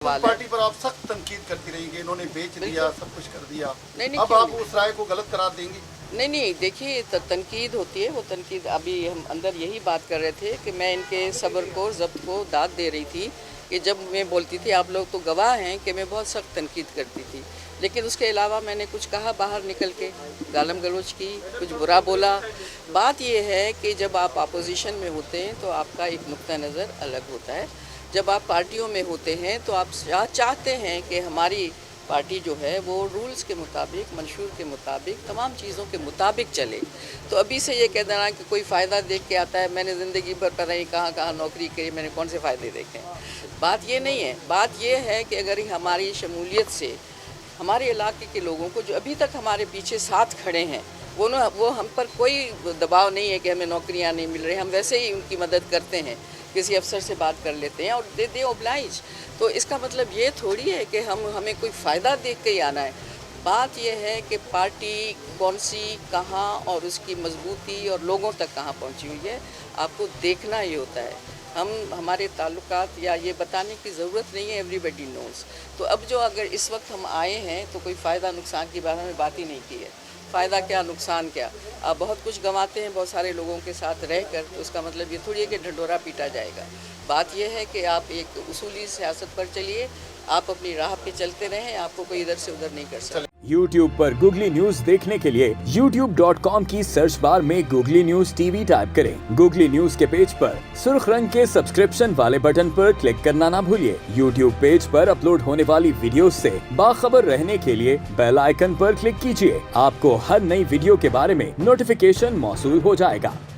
Party पर आप सख्त तनकीद करती रही कि इन्होंने बेच दिया, सब कुछ कर दिया। नहीं, अब क्यों आप नहीं? उस राय को गलत करार देंगी? नहीं, देखिए तनकीद होती है, वो तनकीद अभी हम अंदर यही बात कर रहे थे कि मैं इनके सब्र को, ज़ब्त को दाद दे रही थी कि जब मैं बोलती थी, आप लोग तो गवाह हैं कि मैं बहुत सख्त तनकीद करती थी, लेकिन उसके अलावा मैंने कुछ कहा बाहर निकल के, गालम गलोच की, कुछ बुरा बोला। बात ये है कि जब आप अपोजिशन में होते हैं तो आपका एक नुक्ता नज़र अलग होता है। जब आप पार्टियों में होते हैं तो आप चाहते हैं कि हमारी पार्टी जो है वो रूल्स के मुताबिक, मंशूर के मुताबिक, तमाम चीज़ों के मुताबिक चले। तो अभी से ये कह देना कि कोई फ़ायदा देख के आता है, मैंने ज़िंदगी भर पता नहीं कहाँ कहाँ नौकरी करी, मैंने कौन से फ़ायदे देखे। बात ये नहीं है, बात ये है कि अगर हमारी शमूलियत से हमारे इलाके के लोगों को जो अभी तक हमारे पीछे साथ खड़े हैं, वो हम पर कोई दबाव नहीं है कि हमें नौकरियां नहीं मिल रही, हम वैसे ही उनकी मदद करते हैं, किसी अफसर से बात कर लेते हैं और दे ओब्लाइज। तो इसका मतलब ये थोड़ी है कि हमें कोई फ़ायदा देख के ही आना है। बात यह है कि पार्टी कौन सी, कहाँ और उसकी मजबूती और लोगों तक कहाँ पहुँची हुई है, आपको देखना ही होता है। हमारे ताल्लुकात या ये बताने की ज़रूरत नहीं है, एवरीबडी नोज़। तो अब जो अगर इस वक्त हम आए हैं तो कोई फ़ायदा नुकसान की बारे में बात ही नहीं की है। फ़ायदा क्या, नुकसान क्या? आप बहुत कुछ गंवाते हैं बहुत सारे लोगों के साथ रहकर, तो उसका मतलब ये थोड़ी है कि ढंढोरा पीटा जाएगा। बात यह है कि आप एक उसूली सियासत पर चलिए, आप अपनी राह पे चलते रहें, आपको कोई इधर से उधर नहीं कर सकता। YouTube पर गूगली न्यूज देखने के लिए youtube.com की सर्च बार में गूगली न्यूज टीवी टाइप करें। गूगली न्यूज के पेज पर सुर्ख रंग के सब्सक्रिप्शन वाले बटन पर क्लिक करना ना भूलिए। YouTube पेज पर अपलोड होने वाली वीडियो से बाखबर रहने के लिए बेल आइकन पर क्लिक कीजिए। आपको हर नई वीडियो के बारे में नोटिफिकेशन मौसूल हो जाएगा।